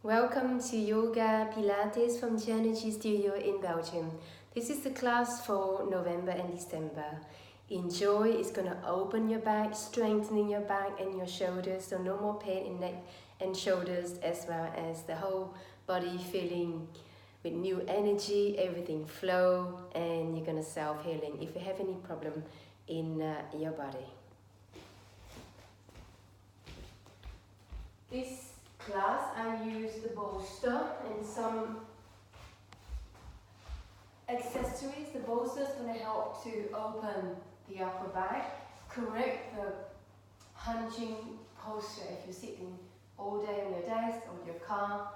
Welcome to Yoga Pilates from Zenergy Studio in Belgium. This is the class for November and December. Enjoy. It's going to open your back, strengthening your back and your shoulders, so no more pain in neck and shoulders, as well as the whole body feeling with new energy, everything flow, and you're going to self-healing if you have any problem in your body. This class I use the bolster and some accessories. The bolster is going to help to open the upper back, correct the hunching posture if you're sitting all day on your desk or your car.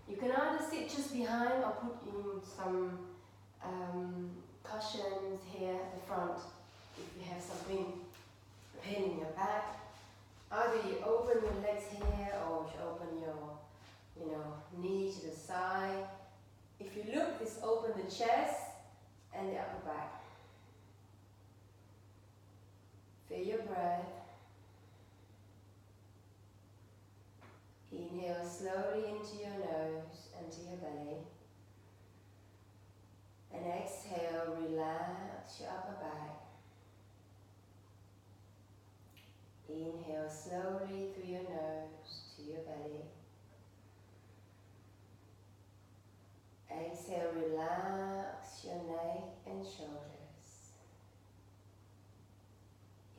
You can either sit just behind or put in some cushions here at the front if you have something pain in your back. Either you open your legs here or you open your knee to the side. If you look, this open the chest and the upper back. Feel your breath. Inhale slowly into your nose and to your belly. And exhale, relax your upper back. Inhale slowly through your nose to your belly. Exhale, relax your neck and shoulders.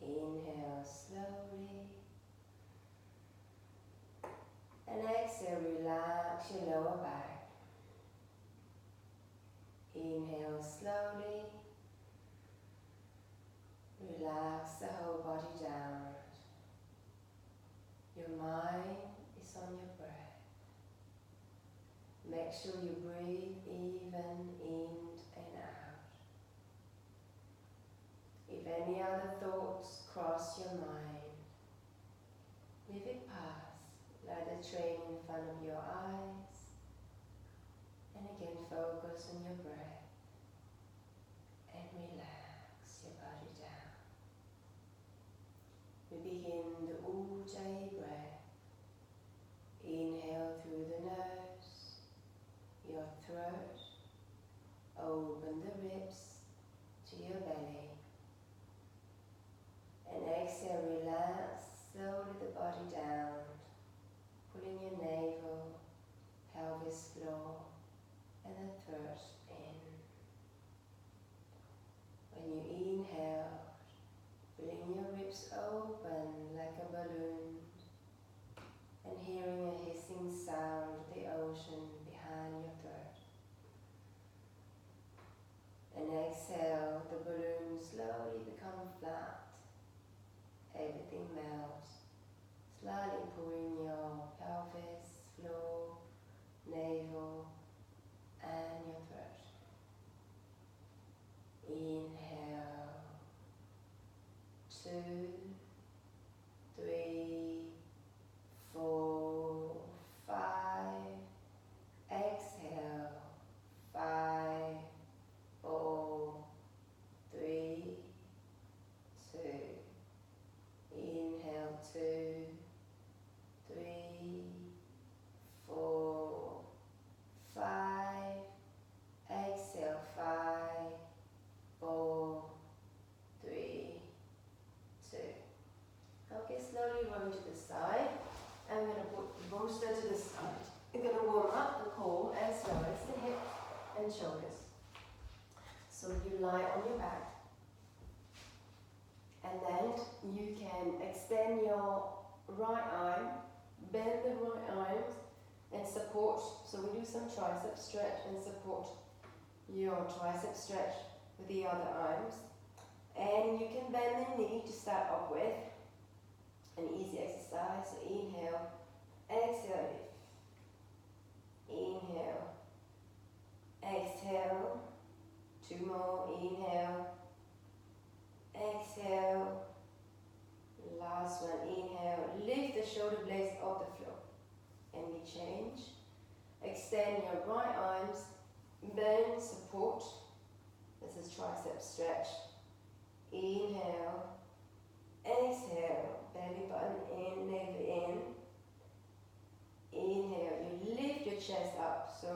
Inhale slowly. And exhale, relax your lower back. Inhale slowly. Relax the whole body down. Your mind is on your breath. Make sure you breathe even in and out. If any other thoughts cross your mind, leave it pass. Let the train in front of your eyes. And again, focus on your breath. And relax your body down. We begin the Ujjayi breath. Inhale through the nose, your throat, open the ribs to your belly. And exhale, relax slowly the body down, pulling your navel, pelvis floor, and the throat in. When you inhale, feeling your ribs open like a balloon and hearing a hissing sound of the ocean behind your throat. And exhale, the balloon slowly becomes flat. Everything melts, slightly pulling your pelvis, floor, navel, and your throat. Inhale. 2, 3, 4, 5. Exhale. 5, 4, 3, 2. Inhale. 2, 3, 4, 5. Exhale. 5, 4, 3, 2. Okay, slowly roll to the side. I'm going to put the bolster to the side. You're going to warm up the core as well as the hips and shoulders. So you lie on your back. And then you can extend your right arm, bend the right arms and support. So we do some tricep stretch and support your tricep stretch with the other arms. And you can bend the knee to start off with. An easy exercise. So inhale, exhale, inhale, exhale. 2 more. Inhale, exhale. Last one. Inhale. Lift the shoulder blades off the floor. And we change. Extend your right arms. Bend, support. This is tricep stretch. Inhale. Exhale. Belly button in, navel in. Inhale. You lift chest up. So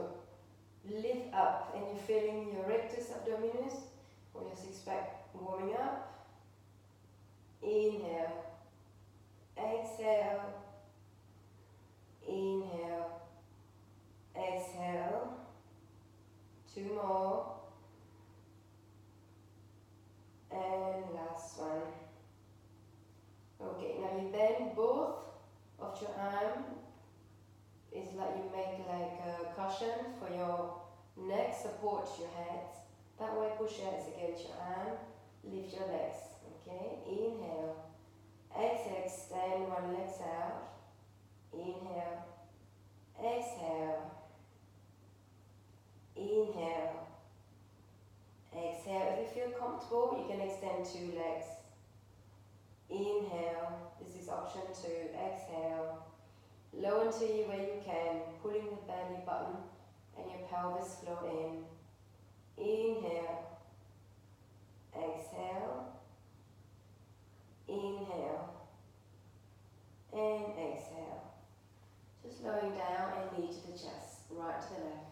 lift up, and you're feeling your rectus abdominis or your six pack warming up. Inhale, exhale, inhale, exhale. 2 more. And last one. Okay, now you bend both of your arm. It's like you make like a cushion for your neck, support your head. That way push your head against your arm, lift your legs, okay? Inhale, exhale, extend one leg out. Inhale, exhale, inhale, exhale. If you feel comfortable, you can extend 2 legs. Inhale, this is option 2, exhale. Lower until you where you can, pulling the belly button and your pelvis float in. Inhale, exhale, inhale, and exhale. Just lowering down and knee to the chest, right to the left.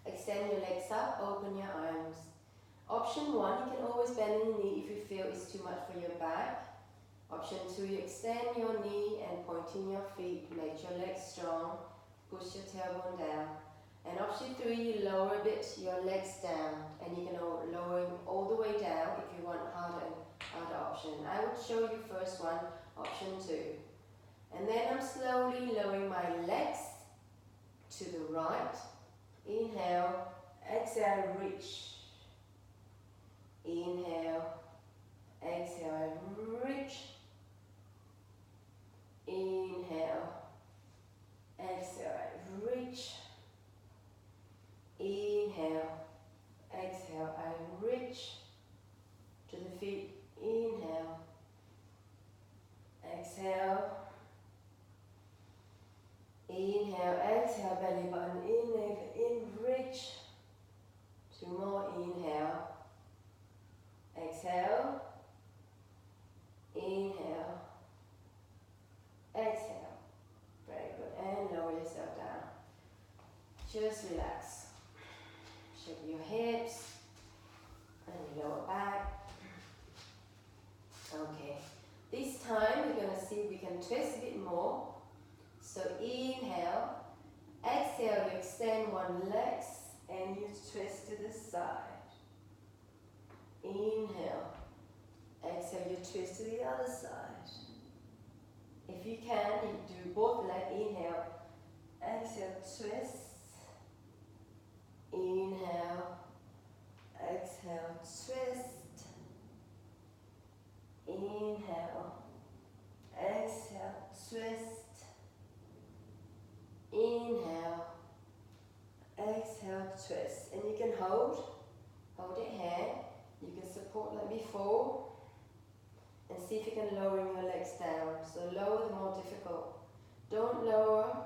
Extend your legs up, open your arms. Option 1, you can always bend your knee if you feel it's too much for your back. Option 2, you extend your knee and pointing your feet, make your legs strong, push your tailbone down. And option 3, you lower a bit your legs down, and you can lower them all the way down if you want harder option. I would show you first one, option 2. And then I'm slowly lowering my legs to the right. Inhale, exhale, reach. Inhale, exhale, reach. Inhale, exhale, reach. Inhale, exhale, and reach to the feet. Inhale, exhale. Inhale, exhale, belly button, inhale, in, reach. 2 more, inhale, exhale, inhale, exhale. Very good, and lower yourself down. Just relax. Shake your hips and your lower back. Okay, this time we're going to see if we can twist a bit more. So inhale, exhale, you extend one leg and you twist to the side. Inhale, exhale, you twist to the other side. If you can, you do both legs. Inhale, exhale, twist. Inhale, exhale, twist. Inhale, exhale, twist. Inhale, exhale, twist. And you can hold it here. You can support like before. And see if you can lower your legs down. So lower the more difficult. Don't lower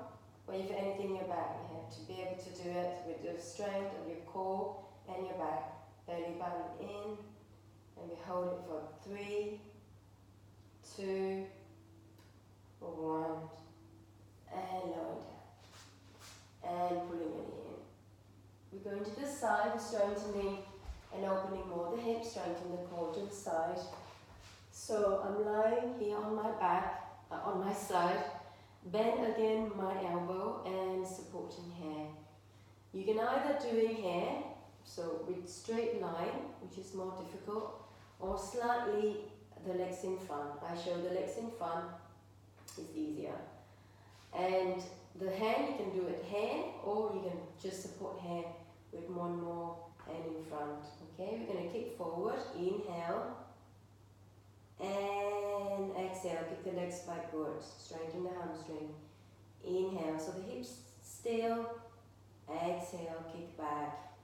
where you've anything in your back. You have to be able to do it with the strength of your core and your back. Belly button in. And we hold it for 3, 2, 1. And lower down. And pulling your knee in. We're going to the side, we're strengthening and opening more the hips, strengthening the core to the side. So I'm lying here on my back, on my side, bend again my elbow and supporting here. You can either do it here, so with straight line, which is more difficult, or slightly the legs in front. I show the legs in front, it's easier. And the hand, you can do it here, or you can just support here with one more hand in front. Okay, we're going to kick forward, inhale, and exhale, kick the legs backwards, strengthen the hamstring. Inhale, so the hips still, exhale, kick back.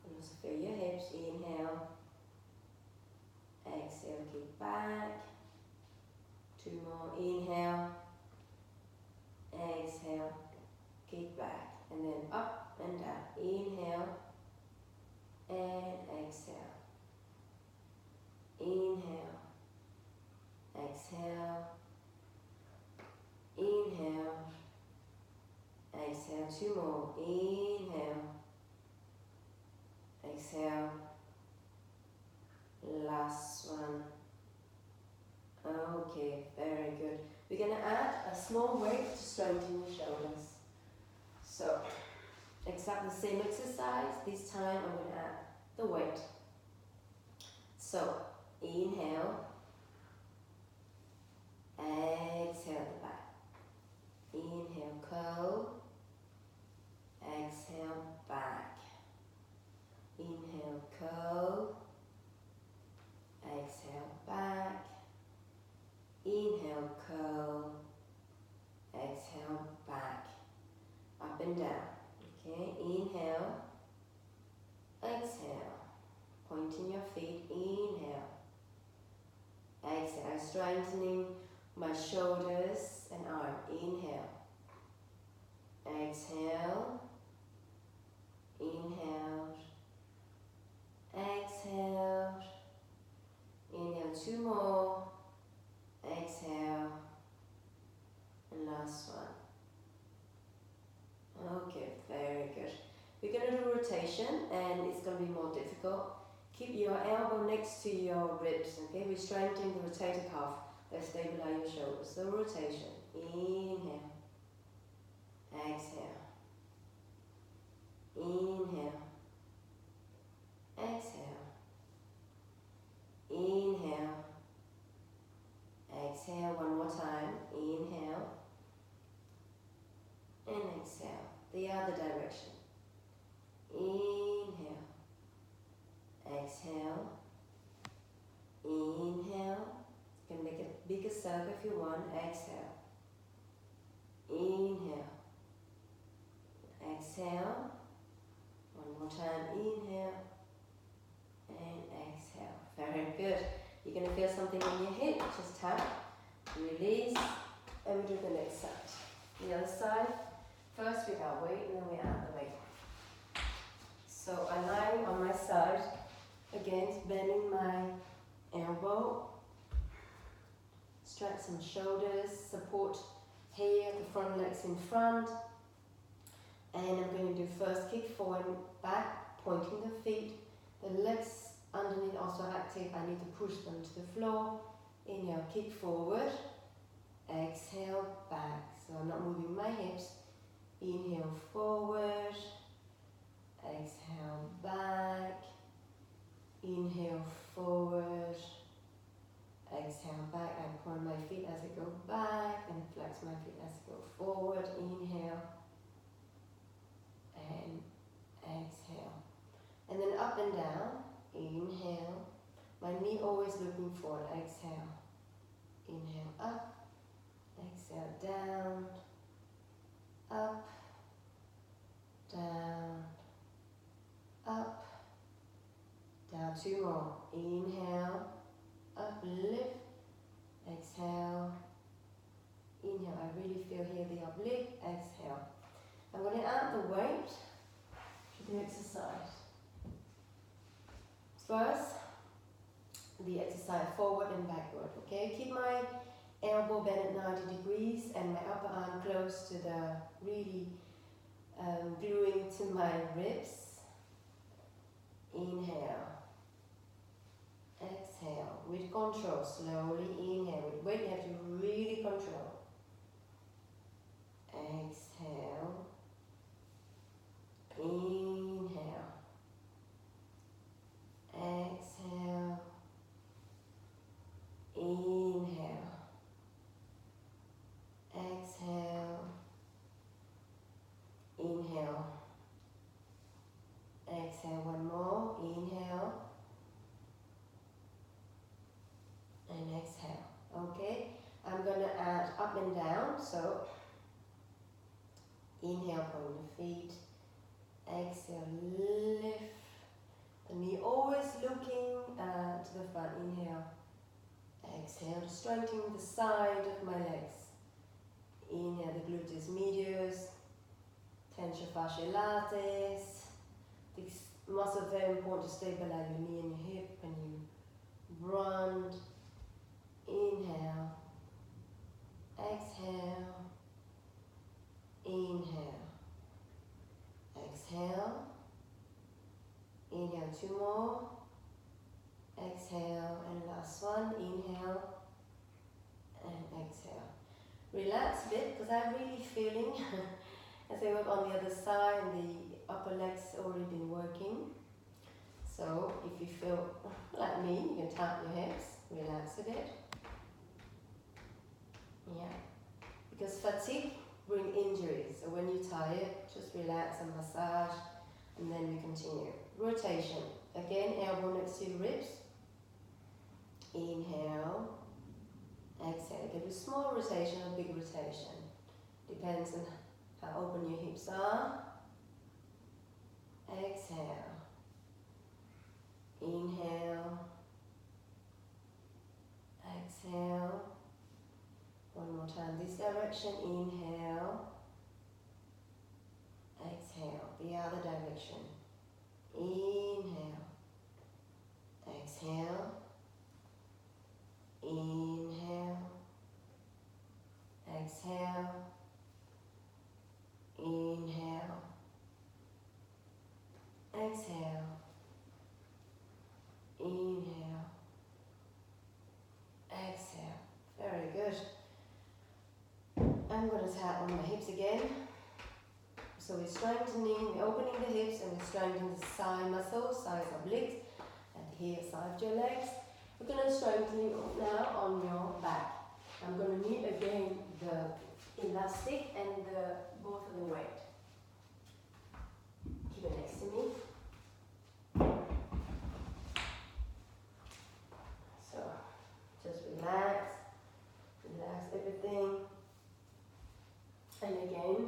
And also feel your hips, inhale, exhale, kick back. 2 more, inhale, exhale, kick back, and then up and down. Inhale and exhale. Inhale, exhale, inhale, Exhale, 2 more. Inhale. Exhale. Last one. Okay, very good. We're going to add a small weight to strengthen your shoulders. So, exactly the same exercise. This time I'm going to add the weight. So, inhale. Exhale the back. Inhale, curl. Exhale, back. Inhale, curl. Exhale, back. Inhale, curl. Exhale, back. Up and down. Okay, inhale. Exhale. Pointing your feet. Inhale. Exhale. Strengthening my shoulders and arm. Inhale. Exhale. Inhale. Exhale. Inhale, 2 more. Exhale. And last one. Okay, very good. We're going to do rotation and it's going to be more difficult. Keep your elbow next to your ribs, okay? We're strengthening the rotator cuff that stabilize your shoulders. So rotation. Inhale. Exhale. Inhale. Exhale. Inhale. Exhale. One more time. Inhale. And exhale. The other direction. Inhale. Exhale. Inhale. You can make a bigger circle if you want. Exhale. Inhale. Exhale. One more time. Inhale. And exhale. Very good. You're going to feel something in your hip. Just tap. Release. And we do the next side. The other side. First with our weight and then we add the weight. So I'm lying on my side. Again, bending my elbow. Stretch some shoulders. Support here, the front legs in front. And I'm going to do first kick forward and back, pointing the feet. The legs underneath also active. I need to push them to the floor. Inhale, kick forward. Exhale, back. So I'm not moving my hips. Inhale, forward. Exhale, back. Inhale, forward. Exhale, back. I point my feet as I go back and flex my feet as I go forward. Inhale. And exhale. And then up and down. Inhale. My knee always looking forward. Exhale. Inhale, up. Exhale, down. Up. Down. Up. Down, 2 more. Inhale. Up, lift. Exhale. Inhale. I really feel here the uplift. Exhale. I'm going to add the weight to the exercise. First, the exercise forward and backward. Okay, keep my elbow bent at 90 degrees and my upper arm close to the really gluing to my ribs. Inhale. Exhale with control. Slowly inhale. With weight you have to really control. Exhale. Inhale. Exhale. Inhale. Exhale. Inhale. Exhale. One more. Inhale. And exhale. Okay. I'm going to add up and down. So inhale, point the feet. Exhale, lift. The knee always looking to the front. Inhale. Exhale, strengthening the side of my legs. Inhale, the gluteus medius. Tensor fasciae latae. This muscle very important to stabilize your knee and your hip when you run. Inhale. Exhale. Inhale. exhale. Inhale, 2 more. Exhale, and last one. Inhale and exhale. Relax a bit, because I'm really feeling as I work on the other side, and the upper leg's already been working. So if you feel like me, you can tap your hips, relax a bit. Yeah, because fatigue brings injuries. So when you're tired, just relax and massage, and then we continue. Rotation. Again, elbow next to your ribs. Inhale. Exhale. You can do small rotation or big rotation. Depends on how open your hips are. Exhale. Inhale. Exhale. One more time. This direction. Inhale. Exhale. The other direction. Inhale. Exhale. Inhale. Exhale. Inhale. Exhale. Inhale. Exhale. Very good. I'm going to tap on my hips again. So we're strengthening, we're opening the hips, and we're strengthening the side muscles, sides of legs, and here side of your legs. We're going to strengthen you now on your back. I'm going to need again the elastic and both of the weight. Keep it next to me. So just relax everything. And again,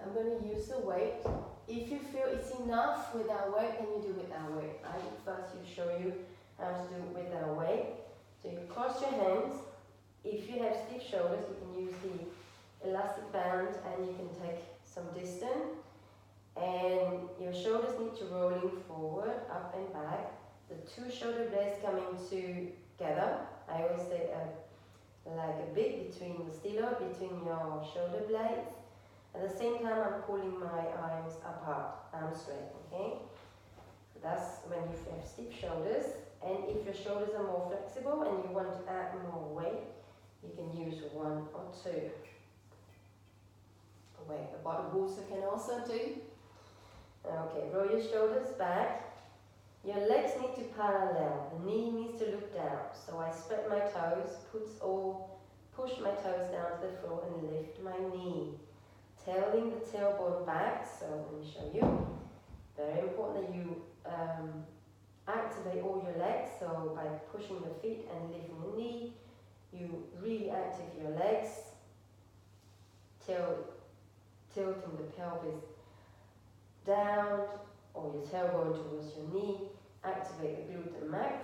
I'm going to use the weight. If you feel it's enough without weight, then you do without weight. I will first show you how to do it without weight. So you cross your hands. If you have stiff shoulders, you can use the elastic band, and you can take some distance. And your shoulders need to rolling forward, up and back. The two shoulder blades coming together. I always say like a bit between the stilo, between your shoulder blades. At the same time, I'm pulling my arms apart, arms straight, okay? So that's when you have stiff shoulders. And if your shoulders are more flexible and you want to add more weight, you can use 1 or 2. Weight, a bottom booster can also do. Okay, roll your shoulders back. Your legs need to parallel. The knee needs to look down. So I spread my toes, push my toes down to the floor and lift my knee. Tailing the tailbone back, so let me show you. Very important that you activate all your legs, so by pushing the feet and lifting the knee, you really activate your legs, tilting the pelvis down, or your tailbone towards your knee, activate the glute max,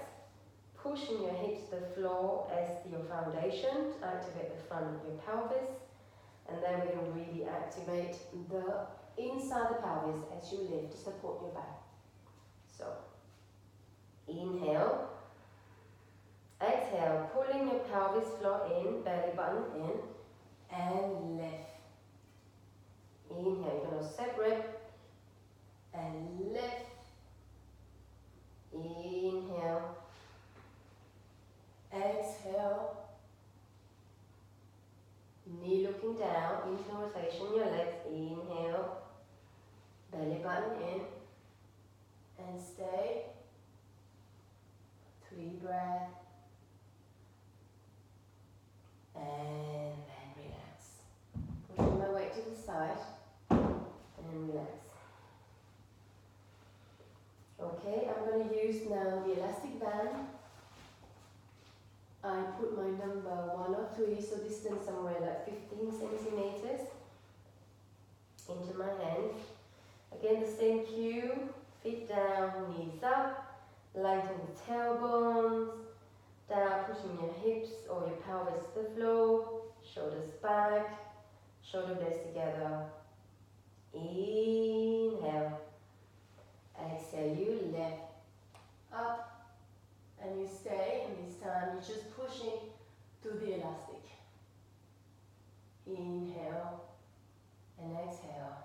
pushing your hips to the floor as your foundation to activate the front of your pelvis. And then we're going to really activate the inside the pelvis as you lift to support your back. So, inhale. Exhale, pulling your pelvis floor in, belly button in, and lift. Inhale, you're going to separate and lift. Inhale. Exhale. Knee looking down, into rotation your legs. Inhale, belly button in, and stay. 3 breaths, and then relax. Pushing my weight to the side, and relax. Okay, I'm going to use now the elastic band. I put my number 1 or 3, so distance somewhere like 15 centimeters into my hand. Again, the same cue, feet down, knees up, lengthen the tailbones, down, pushing your hips or your pelvis to the floor, shoulders back, shoulder blades together. Inhale, exhale, you lift up. And you stay, and this time you're just pushing to the elastic. Inhale and exhale.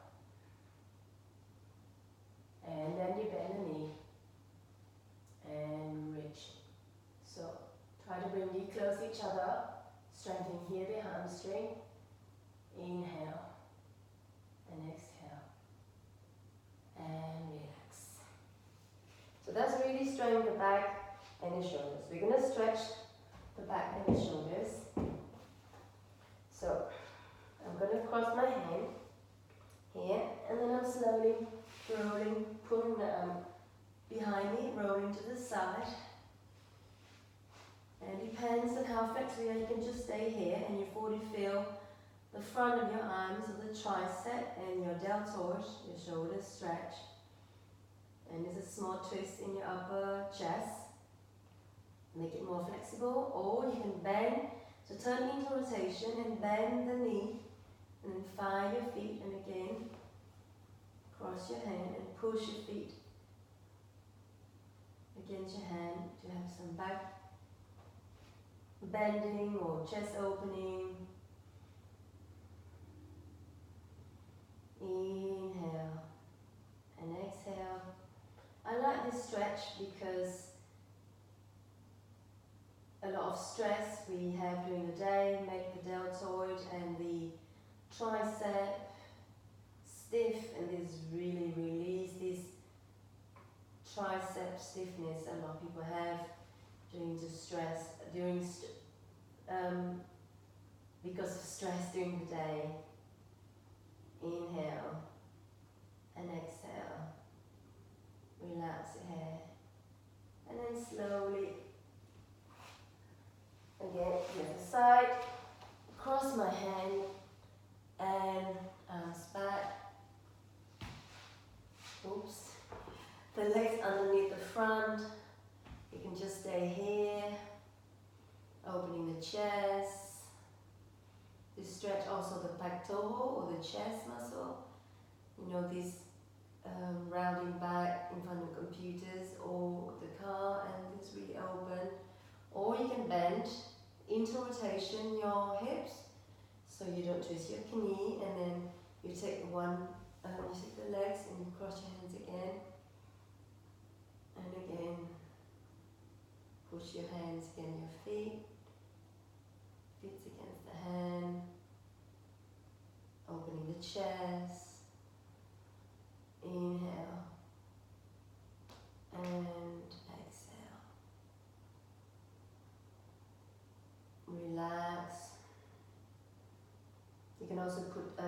strengthen the back and the shoulders. We're going to stretch the back and the shoulders. So I'm going to cross my hand here, and then I'm slowly rolling, pulling the arm behind me, rolling to the side. And it depends on how flexible you can just stay here, and you fully feel the front of your arms, or the tricep, and your deltoid, your shoulders stretch. And there's a small twist in your upper chest. Make it more flexible, or you can bend, so turn into rotation and bend the knee, and then fire your feet, and again, cross your hand and push your feet against your hand to have some back bending or chest opening. Inhale and exhale. I like this stretch because a lot of stress we have during the day make the deltoid and the tricep stiff, and this really release this tricep stiffness a lot of people have during the stress, because of stress during the day. Inhale and exhale. Relax your head, and then slowly again the other side. Cross my hand and arms back. Oops. The legs underneath the front. You can just stay here, opening the chest. This stretch also the pectoral or the chest muscle. You know, this rounding back in front of computers or the car, and it's really open. Or you can bend into rotation your hips, so you don't twist your knee, and then you take you take the legs and you cross your hands again, and again, push your hands against your feet against the hand, opening the chest. Inhale and exhale. Relax. You can also put a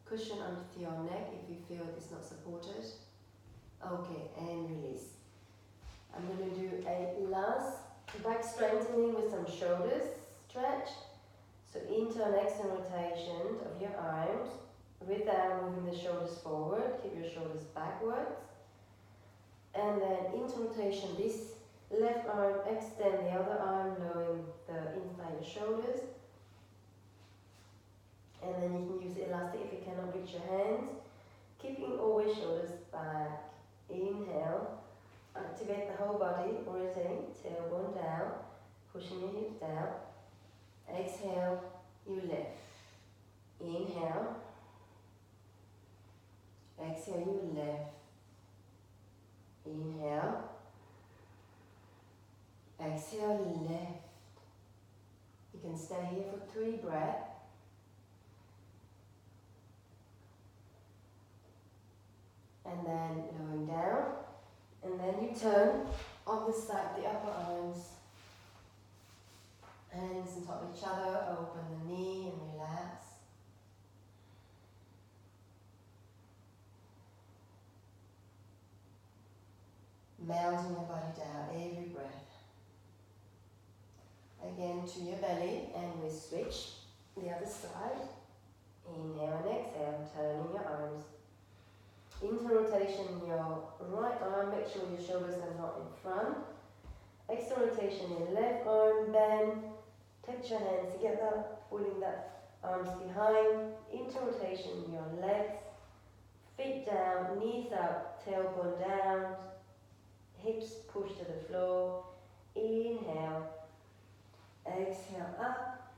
cushion underneath your neck if you feel it's not supported. Okay, and release. I'm going to do a last back strengthening with some shoulders stretch. So into an external rotation of your arms, without moving the shoulders forward. Keep your shoulders backwards. And then into rotation, this left arm, extend the other arm, lowering the inside your shoulders. And then you can use elastic if you cannot reach your hands. Keeping always shoulders back. Inhale. Activate the whole body, rotate, tailbone down, pushing your hips down. Exhale, you lift. Inhale. Exhale, you lift. Inhale. Exhale, lift. You can stay here for 3 breaths. And then lowering down. And then you turn on the side, the upper arms. Hands on top of each other, open the knee and relax. Melting your body down every breath. Again to your belly, and we switch the other side. Inhale and exhale, turning your arms. Into rotation, your right arm, make sure your shoulders are not in front. External rotation, your left arm, bend. Touch your hands together, pulling the arms behind. Into rotation, your legs, feet down, knees up, tailbone down. Hips push to the floor. Inhale. Exhale up.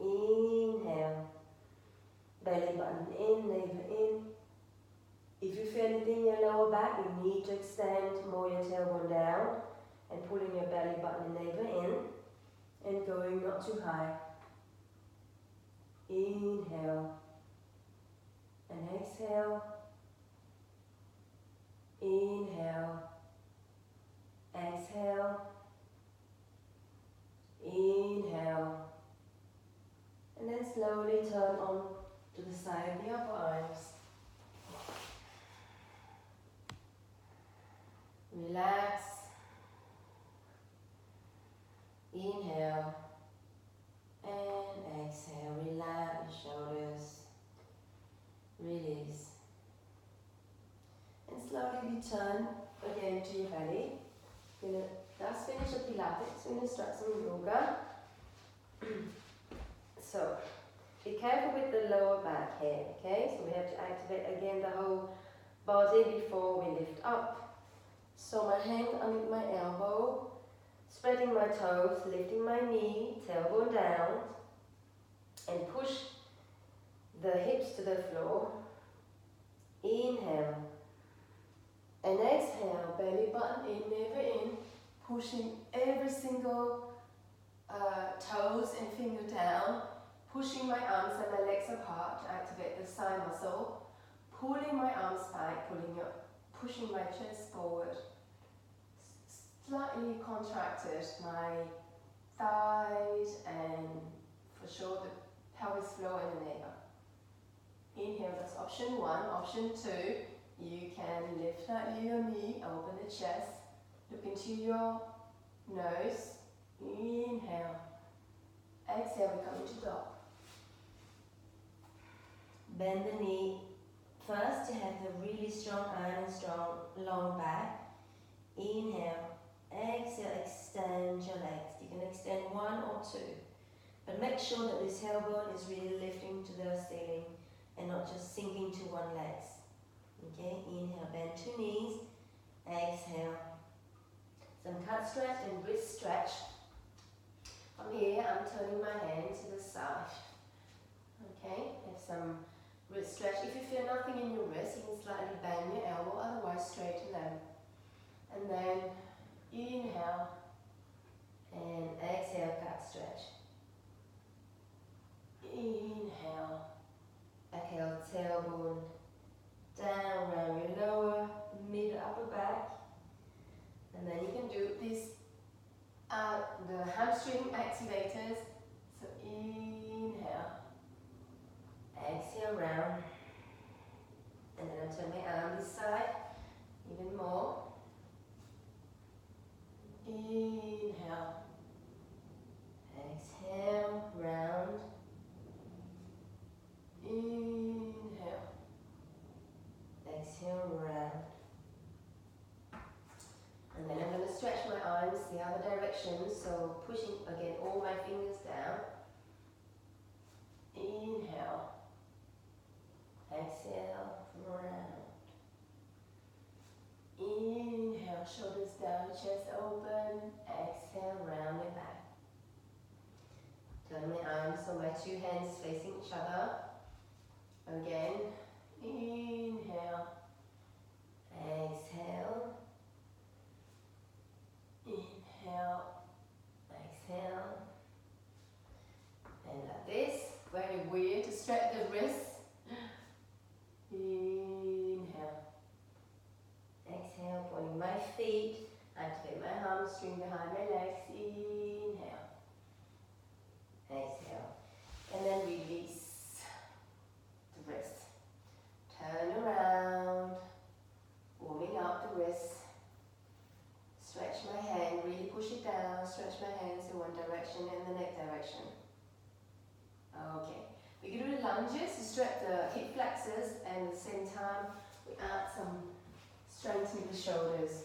Inhale. Belly button in, navel in. If you feel anything in your lower back, you need to extend more your tailbone down and pulling your belly button and navel in and going not too high. Inhale and exhale. Inhale exhale. Inhale. And then slowly turn on to the side of the upper arms. Relax. Inhale. And exhale. Relax your shoulders. Release. And slowly return again to your belly. We're going to just finish the Pilates. We're going to start some yoga. So, be careful with the lower back here, okay? So we have to activate again the whole body before we lift up. So my hand under my elbow, spreading my toes, lifting my knee, tailbone down, and push the hips to the floor. Inhale. And exhale, belly button in, never in, pushing every single toes and finger down, pushing my arms and my legs apart to activate the side muscle, pulling my arms back, pushing my chest forward, slightly contracted my thighs and for sure the pelvis floor and the navel. Inhale, that's option 1. Option 2, you can lift slightly your knee, open the chest, look into your nose. Inhale. Exhale, we come into dog. Bend the knee. First, to have the really strong arm and strong long back. Inhale. Exhale, extend your legs. You can extend 1 or 2. But make sure that this tailbone is really lifting to the ceiling and not just sinking to one leg. Okay, inhale, bend 2 knees. Exhale. Some calf stretch and wrist stretch. From here, I'm turning my hand to the side. Okay, have some wrist stretch. If you feel nothing in your wrist, you can slightly bend your elbow, otherwise straighten them. And then inhale and exhale, calf stretch. Inhale, exhale, tailbone down around your lower, mid, upper back. And then you can do this, the hamstring activators. So inhale, exhale, round. And then I turn my arm this side, even more. Inhale, exhale, round. Inhale, exhale, round. And then I'm going to stretch my arms the other direction, so pushing again all my fingers down. Inhale, exhale, round. Inhale, shoulders down, chest open. Exhale, round it back. Turn my arms so my 2 hands facing each other. Again, inhale, exhale, inhale, exhale, and like this. Very weird to stretch the wrists. Inhale, exhale, pointing my feet, activate my hamstring behind my legs. Inhale, exhale, and then release. Wrist. Turn around, warming up the wrist. Stretch my hand, really push it down. Stretch my hands in one direction and the next direction. Okay, we can do the lunges to stretch the hip flexors, and at the same time we add some strength to the shoulders.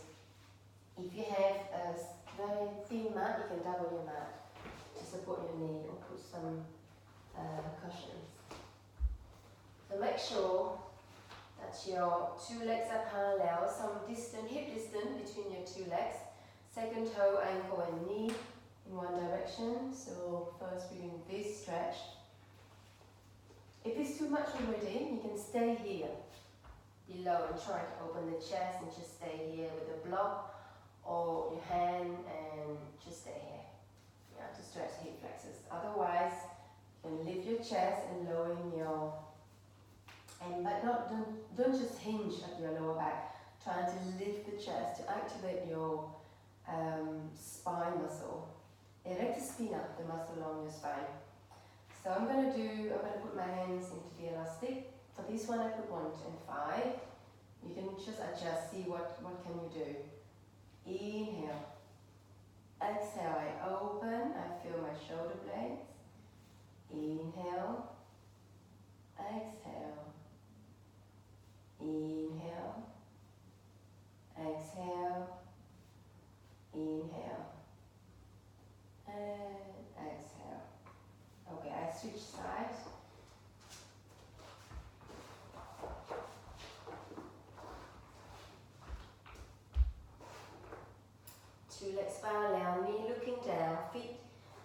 If you have a very thin mat, you can double your mat to support your knee or put some cushions. So make sure that your 2 legs are parallel, some distance, hip distance between your 2 legs. Second toe, ankle and knee in one direction. So first we're doing this stretch. If it's too much already, you can stay here below and try to open the chest and just stay here with a block or your hand and just stay here. You have to stretch the hip flexors. Otherwise, you can lift your chest and lower your but don't just hinge at your lower back. Try to lift the chest to activate your spine muscle. Erect the spina, the muscle along your spine. So I'm going to put my hands into the elastic. For this one I put 1 and 5. You can just adjust, see what can you do. Inhale. Exhale, I open, I feel my shoulder blades. Inhale. Exhale. Inhale. Exhale. Inhale. And exhale. Okay, I switch sides. Two legs parallel, knee looking down, feet,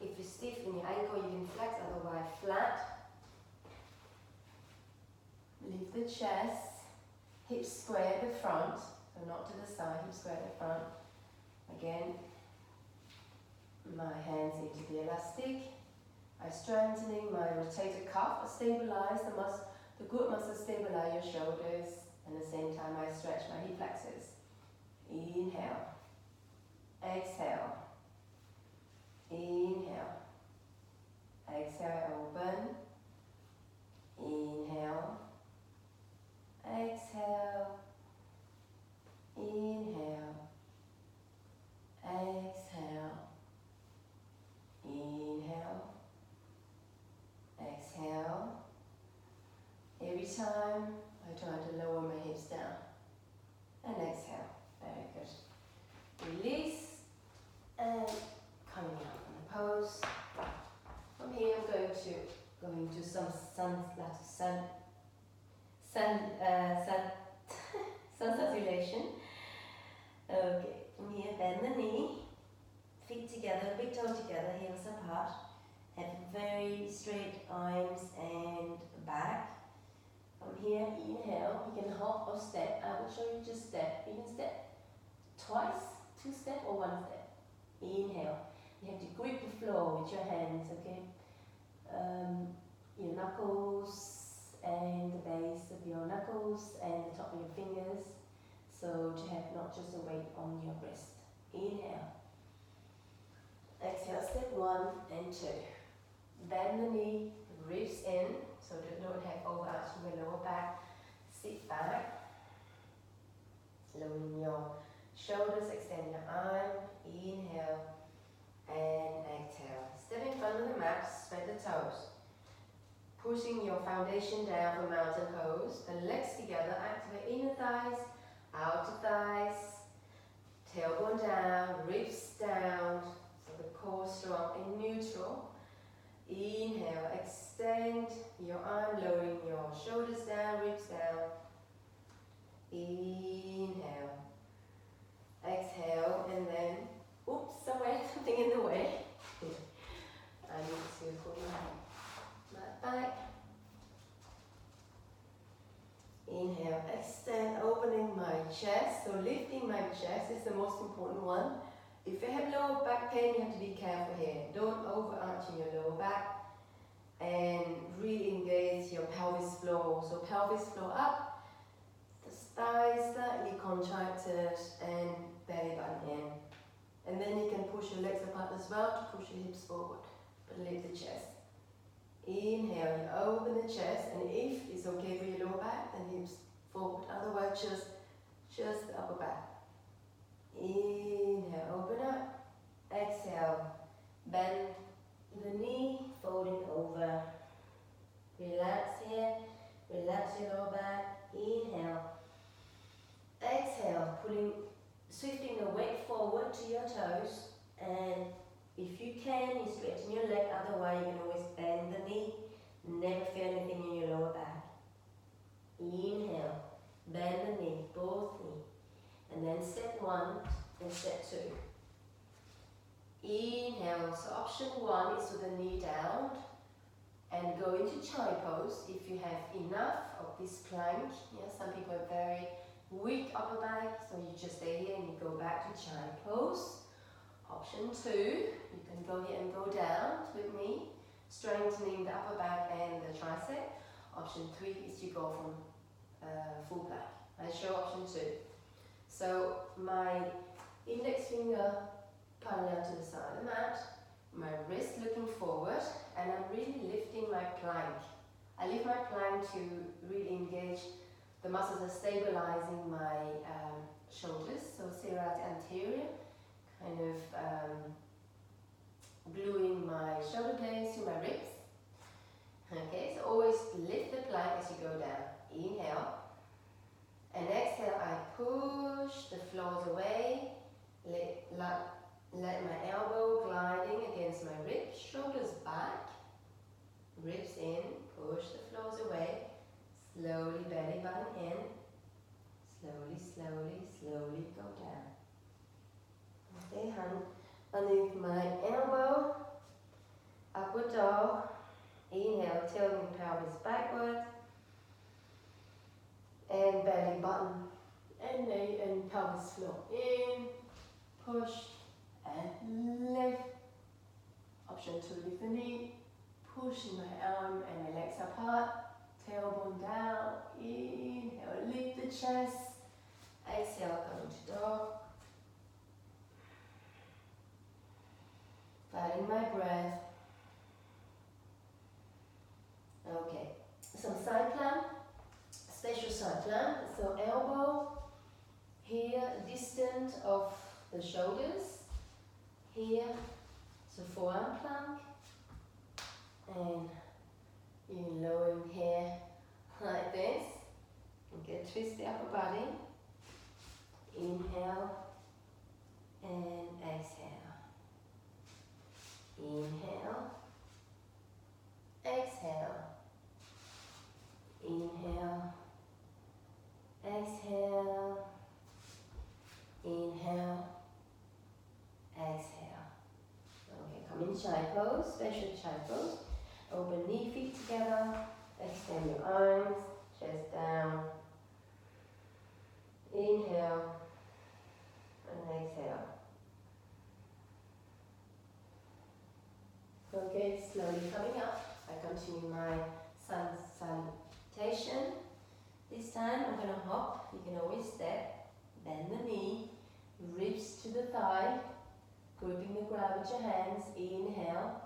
if you're stiff in your ankle you can flex, otherwise flat. Lift the chest, hips square at the front, so not to the side, hips square at the front. Again, my hands into the elastic. I'm strengthening my rotator cuff, I stabilize the good muscles stabilize your shoulders, and at the same time I stretch my hip flexors. Inhale. Exhale. Inhale. Exhale, open. Inhale. Exhale. Inhale. Exhale. Inhale. Exhale. Every time I try to lower my hips down. And exhale. Very good. Release. And coming out from the pose. From here I'm going to some sun salutation. Okay, from here bend the knee, feet together, big toe together, heels apart. Have very straight arms and back. From here, inhale, you can hop or step. I will show you just step. You can step twice, 2 step or 1 step. Inhale. You have to grip the floor with your hands, okay? Your knuckles and the base of your knuckles and the top of your fingers. So to have not just a weight on your wrist. Inhale. Exhale, step 1 and 2. Bend the knee, ribs in, so that you don't have overarching your lower back. Sit back. Lowering your shoulders, extend your arm. Inhale and exhale. Step in front of the mat, spread the toes. Pushing your foundation down for mountain pose. The legs together, activate inner thighs, outer thighs. Tailbone down, ribs down. So the core strong and neutral. Inhale, extend your arm, lowering your shoulders down, ribs down. Inhale. Exhale, and then, oops, something in the way. I need to put my back. Inhale, extend, opening my chest. So lifting my chest is the most important one. If you have lower back pain, you have to be careful here. Don't overarch in your lower back. And re-engage your pelvis floor. So pelvis floor up, the thighs slightly contracted, and belly button in. And then you can push your legs apart as well to push your hips forward, but lift the chest. Inhale, you open the chest, and if it's okay for your lower back, then hips forward. Otherwise, just the upper back. Inhale, open up. Exhale, bend the knee, folding over. Relax here, relax your lower back. Inhale. Exhale, shifting the weight forward to your toes, and if you can, you straighten your leg, otherwise you can always bend the knee, never feel anything in your lower back. Inhale, bend the knee, both knee, and then step 1 and step 2. Inhale, so option 1 is with the knee down, and go into child pose if you have enough of this plank. Yeah, some people are very weak upper back, so you just stay here and you go back to child pose. Option 2, you can go here and go down with me, strengthening the upper back and the tricep. Option 3 is you go from full plank. I show option 2. So my Index finger parallel to the side of the mat. My wrist looking forward, and I'm really lifting my plank. I lift my plank to really engage the muscles are stabilizing my shoulders, so serrate anterior, kind of gluing my shoulder blades to my ribs. Okay, so always lift the plank as you go down. Inhale. And exhale, I push the floors away. Let my elbow gliding against my ribs, shoulders back, ribs in, push the floors away. Slowly belly button in. Slowly, slowly, slowly go down. Okay, hand underneath my elbow. Upward dog. Inhale, tilting the pelvis backward. And belly button and pelvis floor in. Push and lift. Option to lift the knee. Pushing my arm and my legs apart. Tailbone down. Inhale, lift the chest. Exhale, go into dog. Finding my breath. Okay, some side plank, special side plank. So elbow here, distant of the shoulders. Here, so forearm plank. And you lowering here like this. Okay, twist the upper body. Inhale and exhale. Inhale, exhale. Inhale, exhale. Inhale, exhale. Okay, come in shy pose, special shy pose. Open knee, feet together. Extend your arms, chest down. Inhale and exhale. Okay, slowly coming up. I continue my sun salutation. This time I'm going to hop. You can always step, bend the knee, ribs to the thigh, gripping the ground with your hands. Inhale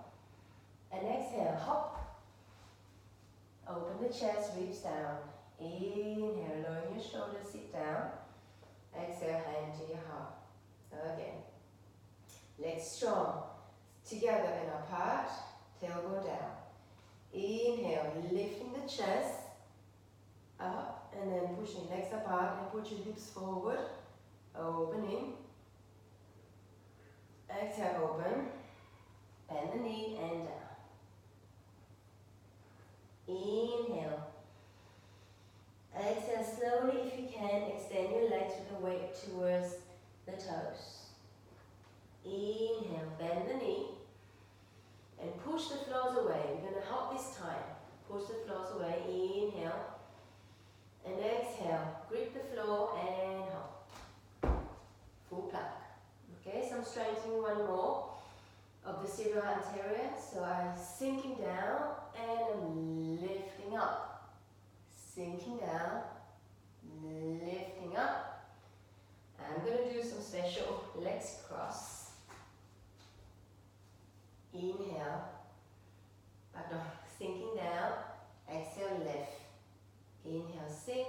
and exhale. Hop. Open the chest, ribs down. Inhale, lowering your shoulders, sit down. Exhale, hand to your heart. Again. Legs strong. Together and apart. Tailbone down. Inhale, lifting the chest up and then pushing legs apart and put your hips forward. Opening. Exhale, open. Bend the knee and down. Inhale. Exhale slowly if you can. Extend your legs with the weight towards the toes. Inhale, bend the knee. And push the floors away. We're going to hop this time. Push the floors away. Inhale. And exhale. Grip the floor and hop. Full plank. Okay, so I'm strengthening one more of the serrate anterior. So I'm sinking down and I'm lifting up. Sinking down. Lifting up. I'm going to do some special legs cross. Inhale, pardon, sinking down, exhale, lift. Inhale, sink,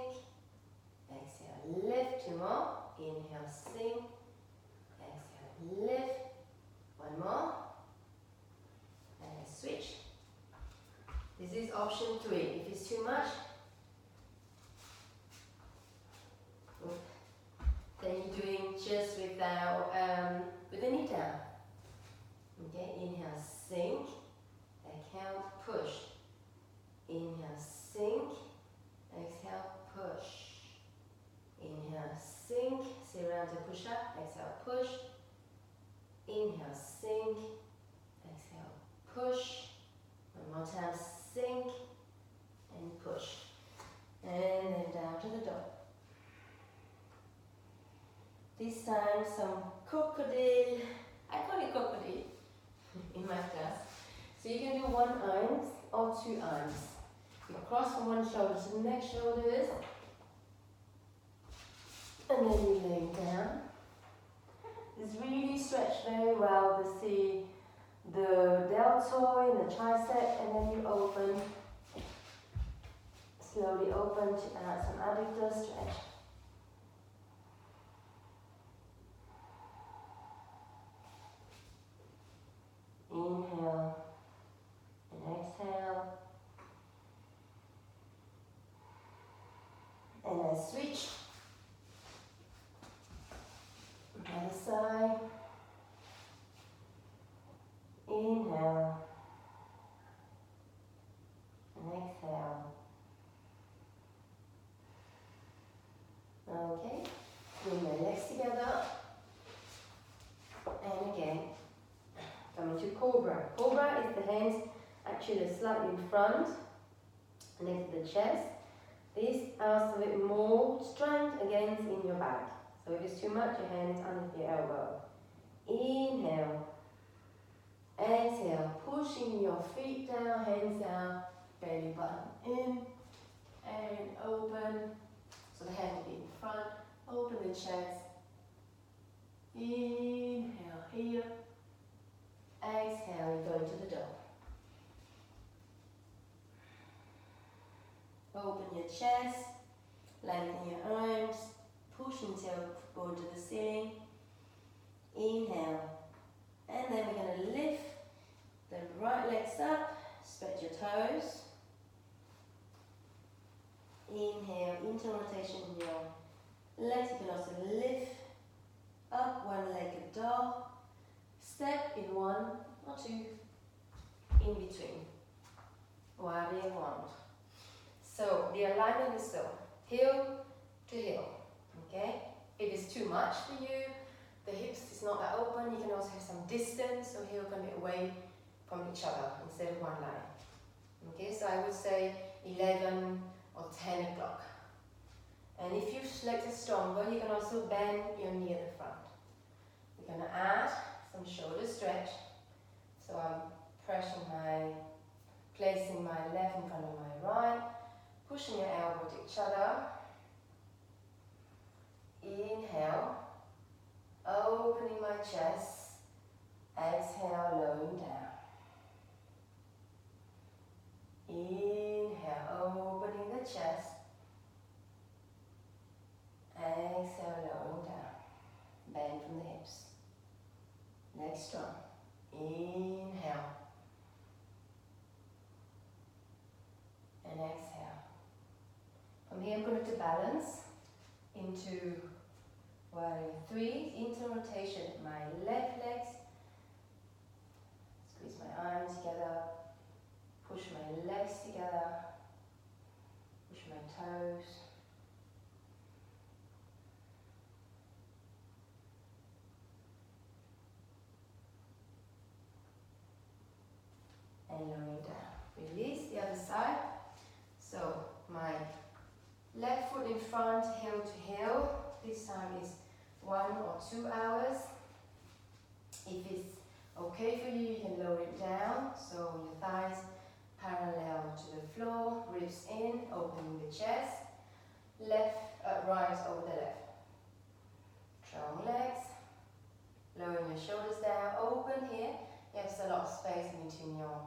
exhale, lift. Two more. Inhale, sink, exhale, lift. One more. And switch. This is option 3. If it's too much, then you're doing just without, with the knee down. Okay, inhale, sink, exhale, push. Inhale, sink, exhale, push. Inhale, sink, serrate push up, exhale, push. Inhale, sink, exhale, push. One more time, sink and push. And then down to the dog. This time some crocodile. I call it crocodile in my class. So you can do one arm or two arms. You cross from one shoulder to the next shoulders. And then you lay down. This really stretch very well the deltoid and the tricep, and then you open, slowly open to add some adductor stretch. Inhale and exhale. And then switch. Other side. Inhale. And exhale. Okay. Bring my legs together. And again. Coming to Cobra. Cobra is the hands actually slightly in front, next to the chest. This adds a bit more strength against in your back. So if it's too much, your hands under your elbow. Inhale. Exhale. Pushing your feet down, hands down, belly button in, and open. So the hand will be in front. Open the chest. Inhale here. Exhale, you go into the dog. Open your chest, lengthen your arms, push until go to the ceiling. Inhale. And then we're going to lift the right legs up, spread your toes. Inhale, into rotation in your legs. You can also lift up one legged dog. Step in one or two in between, whatever you want. So the alignment is so, heel to heel, okay? If it's too much for you, the hips is not that open, you can also have some distance, so heel can be away from each other instead of one line. Okay, so I would say 11 or 10 o'clock. And if your legs are stronger, you can also bend your knee at the front. We're gonna add some shoulder stretch. So I'm placing my left in front of my right, pushing your elbow to each other. Inhale, opening my chest. Exhale, lowering down. Inhale, opening the chest. Exhale, lowering down. Bend from the hips. Legs strong. Inhale. And exhale. From here I'm going to balance into warrior three, into rotation. My left legs. Squeeze my arms together. Push my legs together. Push my toes. And lowering down. Release the other side. So my left foot in front, heel to heel. This time is 1 or 2 hours. If it's okay for you, you can lower it down. So your thighs parallel to the floor, ribs in, opening the chest. Left, right over the left. Strong legs. Lowering your shoulders down. Open here. You have a lot of space in between your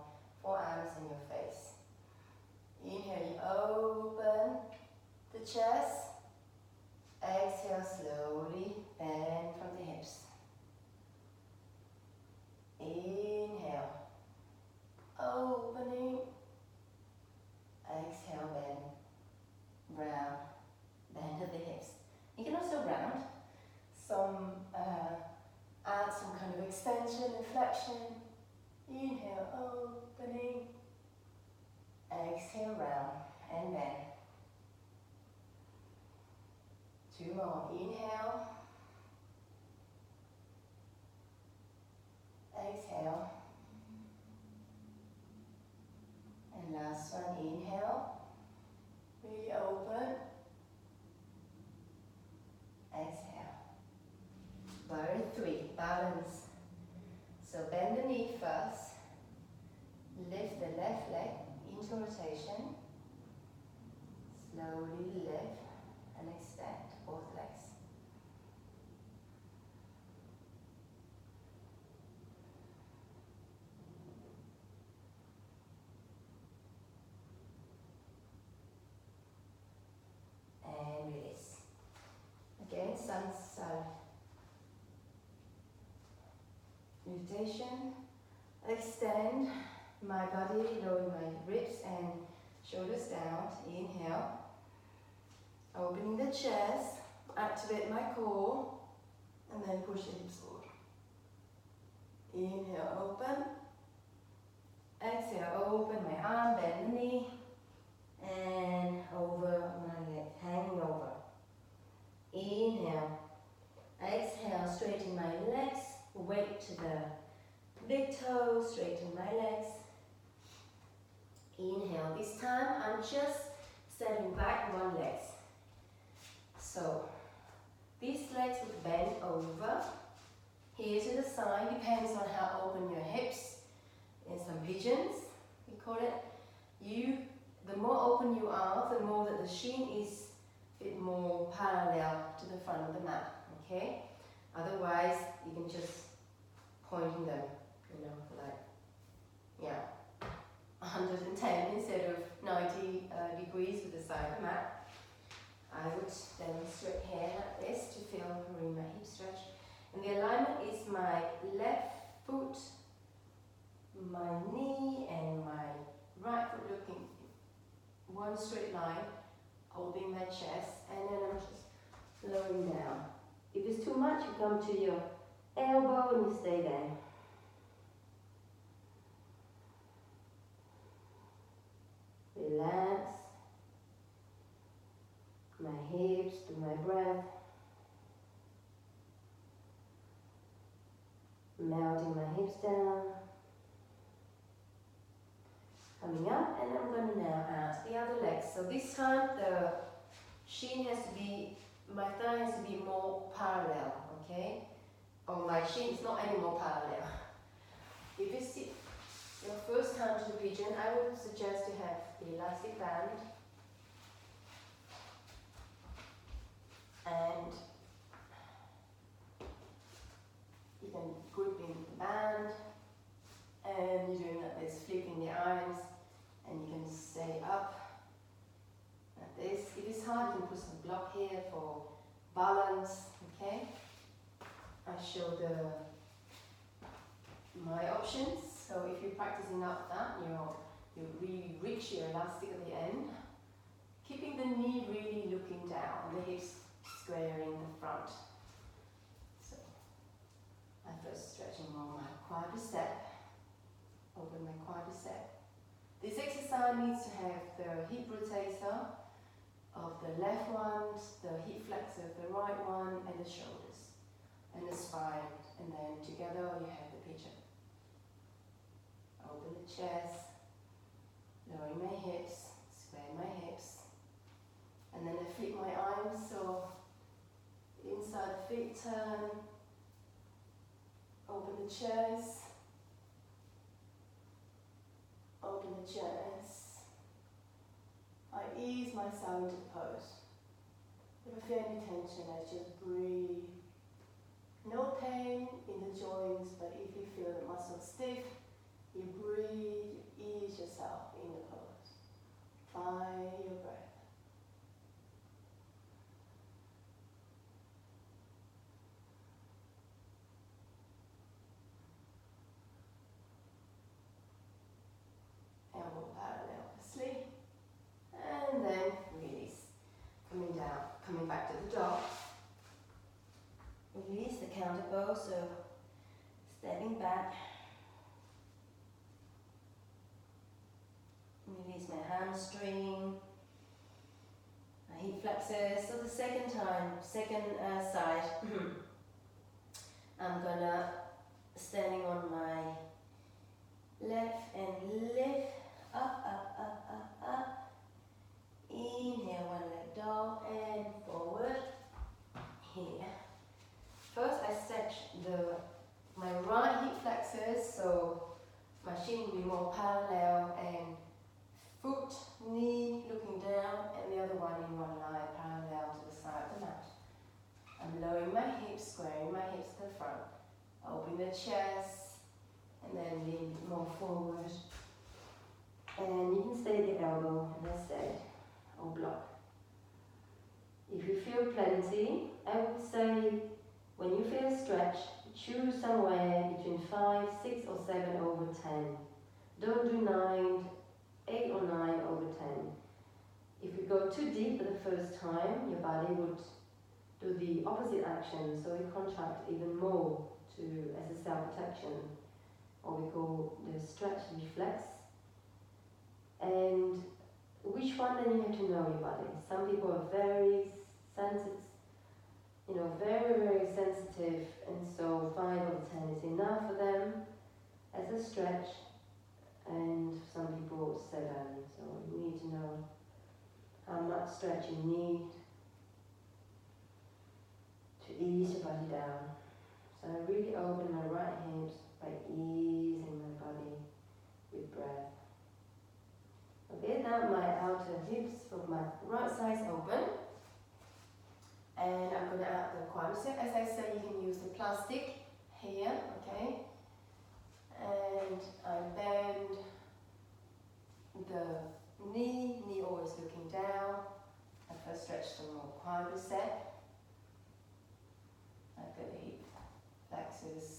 forearms and your face. Inhale, you open the chest. Exhale, slowly bend from the hips. Inhale, opening. Exhale, bend, round, bend at the hips. You can also round add some kind of extension and flexion. Inhale, opening. Exhale, round and bend. 2 more. Inhale. Exhale. And last one. Inhale. Really open. Exhale. Warrior three. Balance. So bend the knee first. Lift the left leg into rotation. Slowly lift and extend both legs. inhalation. Extend my body, lowering my ribs and shoulders down. Inhale. Opening the chest, activate my core, and then push the hips forward. Inhale, open. Exhale, open my arm, bend the knee, and over my leg, hanging over. Inhale. Exhale, straighten my legs, weight to the big toes, straighten my legs. Inhale. This time, I'm just stepping back one leg. So, these legs would bend over, here to the side, depends on how open your hips. In some pigeons, we call it. The more open you are, the more that the shin is a bit more parallel to the front of the mat, okay? Otherwise, you can just pointing them, like, 110 instead of 90 degrees with the side of the mat. I would demonstrate here like this to feel really my hip stretch. And the alignment is my left foot, my knee, and my right foot looking one straight line, holding my chest, and then I'm just lowering down. If it's too much, you come to your elbow and you stay there. Relax my hips to my breath, melting my hips down, coming up, and I'm going to now add the other leg. So this time the shin has to be, my thigh has to be more parallel, okay? Or my shin is not any more parallel. If it's your first time to the pigeon, I would suggest to have the elastic band. And you can grip in the band, and you're doing like this, flipping the arms, and you can stay up like this. If it's hard, you can put some block here for balance, okay? I show my options. So if you're practicing up that, you really reach your elastic at the end, keeping the knee really looking down, the hips squaring the front. So I'm first stretching more my quadricep, open my quadricep. This exercise needs to have the hip rotator of the left one, the hip flexor of the right one, and the shoulders, and the spine, and then together you have the pigeon. Open the chest, lowering my hips, square my hips, and then I flip my arms, so inside the feet turn, open the chest, open the chest. I ease myself into the pose. If I feel any tension, I just breathe. No pain in the joints, but if you feel the muscle stiff, you breathe, you ease yourself in the pose. Find your breath. Elbow parallel to sleep. And then release. Coming down, coming back to the dog. Release the counter pose, so stepping back. Release my hamstring, my hip flexors. So the second time, second side, I'm gonna standing on my left and lift up, up, up, up, up. Inhale, one leg dog and forward. Here. First, I stretch my right hip flexors, so my shin will be more parallel, and foot, knee looking down, and the other one in one line, parallel to the side of the mat. I'm lowering my hips, squaring my hips to the front, open the chest, and then lean more forward. And you can stay at the elbow, and I stay, or block. If you feel plenty, I would say when you feel a stretch, choose somewhere between 5, 6 or 7 over 10. Don't do 9, 8 or 9 over 10. If you go too deep the first time, your body would do the opposite action, so it contracts even more as a self-protection, or we call the stretch reflex. And which one then you have to know your body. Some people are very sensitive, very sensitive, and so 5 over 10 is enough for them as a stretch, and some people 7. So you need to know how much stretch you need to ease your body down. So I really open my right hips by easing my body with breath. Okay, now my outer hips of my right side open. And I'm going to add the quadricep. As I said, you can use the plastic here, okay? And I bend the knee always looking down. I first stretch the more quadricep. I've got the hip flexors,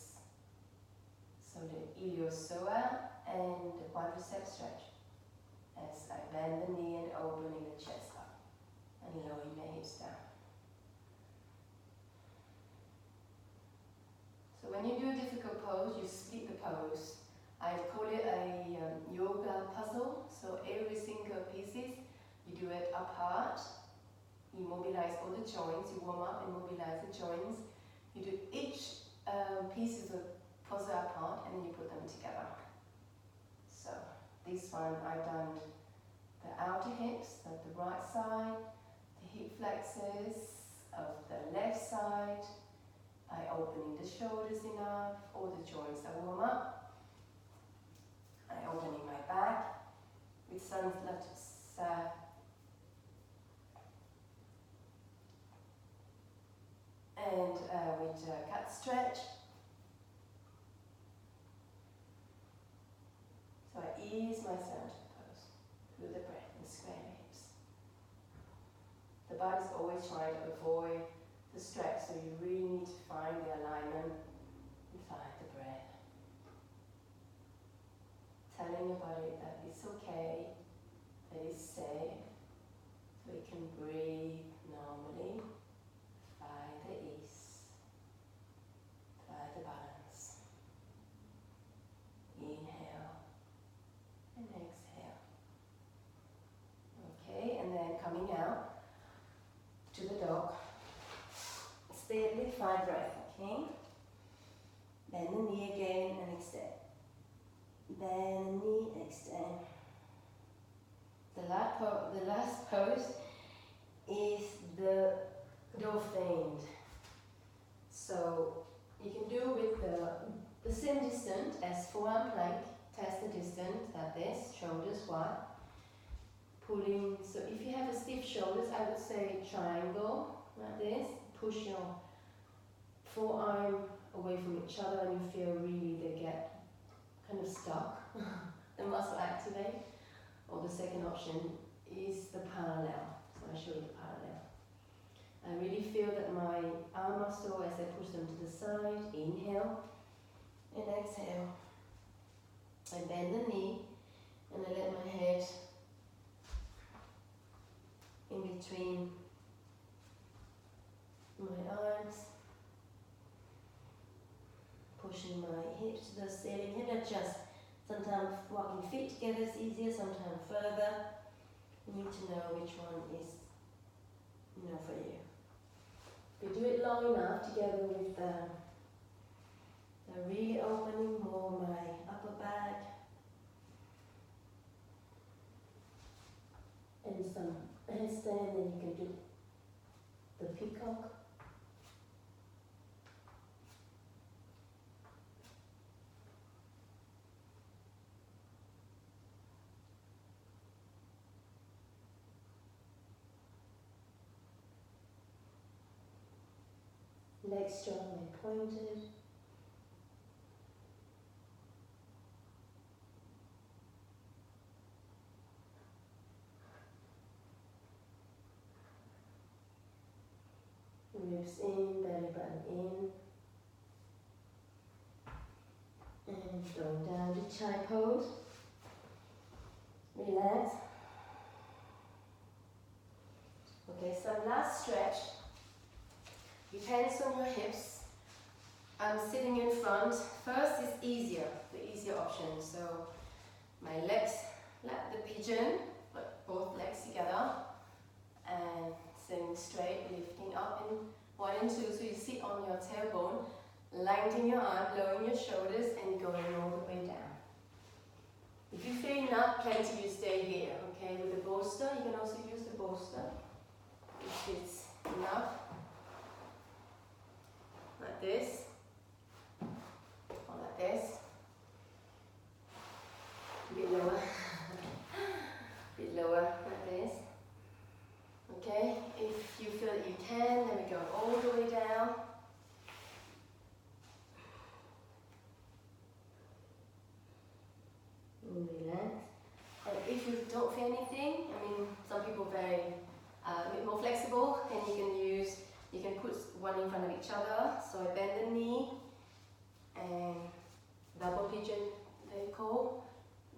so the iliopsoas and the quadricep stretch. As I bend the knee and opening the chest up and lowering my hips down. So when you do a difficult pose, you split the pose. I call it a yoga puzzle. So every single pieces, you do it apart. You mobilize all the joints. You warm up and mobilize the joints. You do each pieces of puzzle apart, and then you put them together. So this one I've done the outer hips of the right side, the hip flexors of the left side. I opening the shoulders enough, all the joints are warm up. I opening my back with some with a cat stretch. So I ease myself to the pose through the breath and square the hips. The body's always trying to avoid the stretch, so you really need to find the alignment and find the breath. Telling your body that it's okay, that it's safe, so it can breathe normally. Find the ease, find the balance. Inhale and exhale. Okay, and then coming out to the dog. Steadily, 5 breaths, okay? Bend the knee again and extend. Bend the knee, extend. The last pose is the dolphin. So you can do with the same distance as forearm plank. Test the distance like this, shoulders wide. Pulling, so if you have a stiff shoulders, I would say triangle like this. Push your forearm away from each other and you feel really they get kind of stuck. The muscle activate. Or the second option is the parallel. So I'll show you the parallel. I really feel that my arm muscle as I push them to the side. Inhale and exhale. I bend the knee and I let my head in between my arms, pushing my hips to the ceiling. Hip adjust. Sometimes walking feet together is easier, sometimes further. You need to know which one is for you. If you do it long enough together with really opening more my upper back and some handstand, then you can do the peacock. Legs strong and pointed. Ribs in, belly button in. going down to chai pose. Relax. Okay, some last stretch. Depends on your hips. I'm sitting in front. First is easier, the easier option. So my legs, like the pigeon, but both legs together. And sitting straight, lifting up in 1 and 2. So you sit on your tailbone, lengthening your arm, lowering your shoulders, and going all the way down. If you feel not plenty, you stay here. Okay, with the bolster, you can also use the bolster if it's enough. Like this, or like this. A bit lower, a bit lower, like this. Okay, if you feel that you can, then we go all the way down. Relax. And if you don't feel anything, I mean, some people are very a bit more flexible, and you can put one in front of each other. So I bend the knee and double pigeon, they call.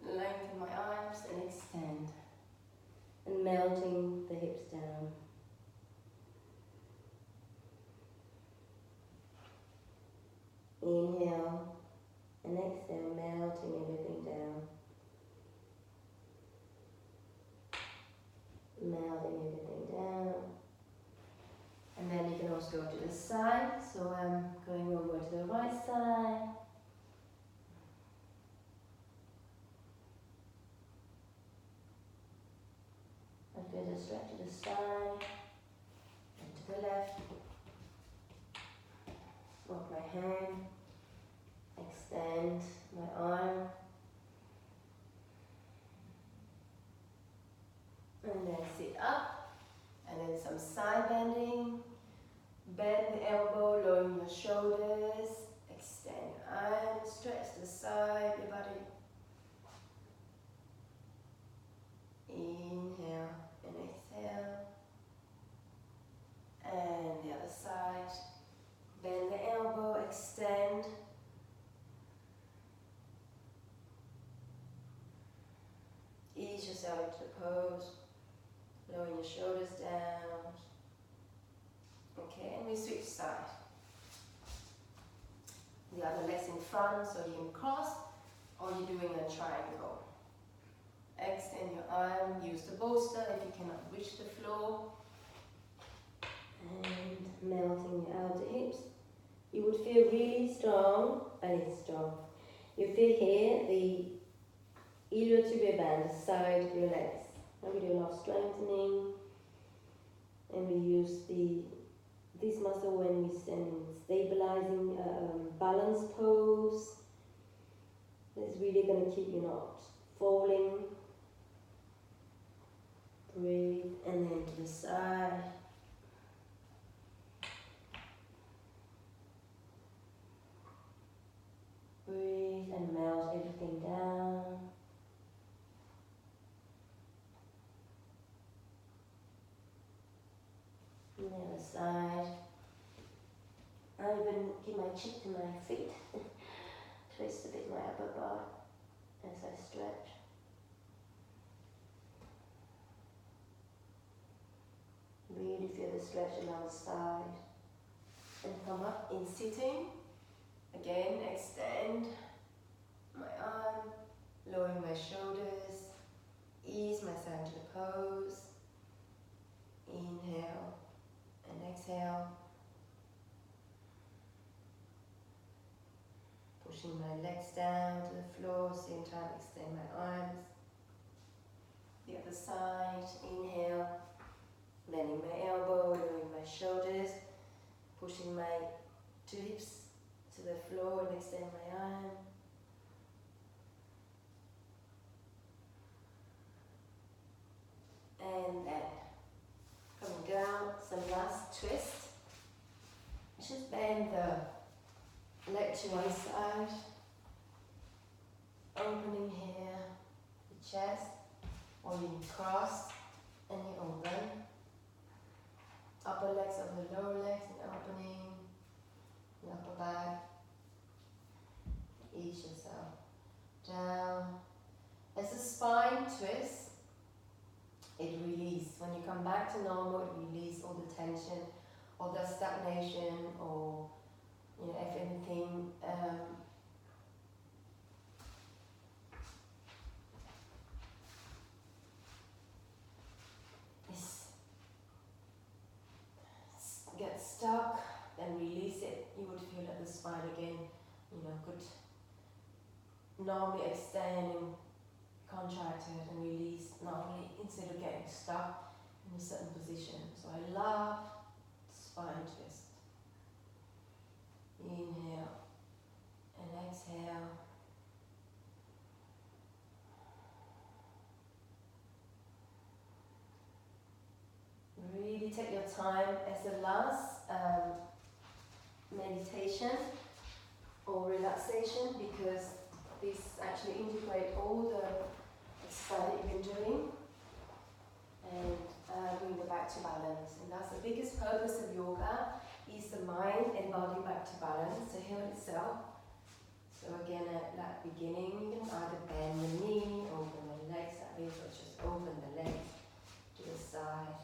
Lengthen my arms and extend. And melting the hips down. Inhale and exhale, melting everything down. Melting everything down. And then you can also go to the side. So I'm going over to the right side. I feel the stretch to the side and to the left. Walk my hand, extend my arm, and then sit up, and then some side bending. Bend the elbow, lowering your shoulders, extend your arms, stretch the side, your body. Inhale and exhale. And the other side. Bend the elbow, extend. Ease yourself into the pose, lowering your shoulders down. Okay, and we switch side. The other leg's in front, so you can cross, or you're doing a triangle. Extend your arm, use the bolster if you cannot reach the floor. And melting your outer hips. You would feel really strong, You feel here the iliotibial band, the side of your legs. And we do a lot of strengthening, and we use this muscle when we stand in stabilizing balance pose. It's really going to keep you not falling. Breathe, and then to the side. Breathe and melt everything down. And the other side. I even give my cheek to my feet. Twist a bit my upper bar as I stretch. Really feel the stretch along the side. And come up in sitting. Again, extend my arm, lowering my shoulders, ease myself into the pose. Inhale and exhale. Pushing my legs down to the floor, same time extend my arms. The other side, inhale, bending my elbow, lowering my shoulders, pushing my two hips to the floor and extend my arm. And then coming down, some last twist. Just bend the leg to one side, opening here, the chest, or you cross and you open. Upper legs over the lower legs and opening. The upper back, ease yourself. down. As the spine twists, it releases. When you come back to normal, it releases all the tension, all the stagnation, or if anything gets stuck, then release it. You would feel that the spine again, could normally extend and contracted and release normally instead of getting stuck in a certain position. So I love spine twist. Inhale and exhale. Really take your time as the last meditation or relaxation, because this actually integrates all the exercise that you've been doing and bring you back to balance. And that's the biggest purpose of yoga, is the mind and body back to balance, to heal itself. So again, at that beginning, you can either bend the knee, open the legs like this, or just open the legs to the side.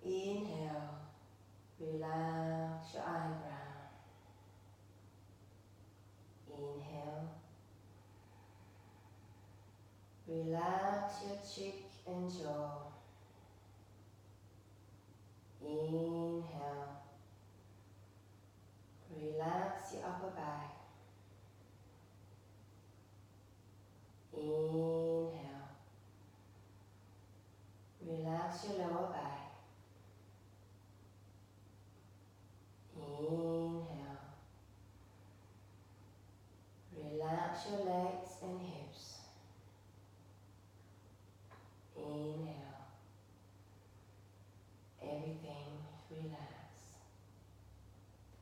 Inhale, relax your eyebrow. Inhale, relax your cheek and jaw. Inhale, relax your upper back. Inhale, relax your lower back. Inhale, relax your legs and hips. Inhale, everything relax.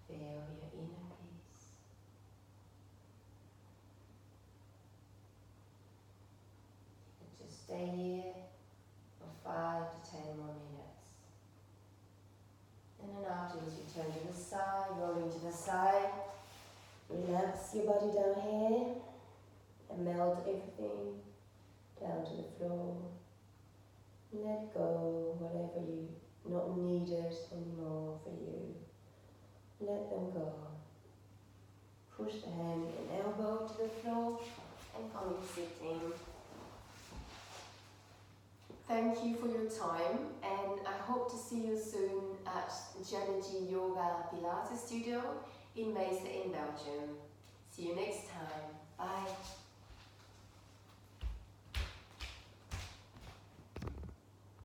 Feel your inner peace. Just stay here for 5 to 10 more minutes. And then afterwards you turn to the side, rolling to the side. Relax your body down here and melt everything down to the floor. Let go whatever you not needed anymore for you. Let them go. Push the hand and elbow to the floor and come in sitting. Thank you for your time, and I hope to see you soon at Zenergy Yoga Pilates Studio in Meissen in Belgium. See you next time. Bye.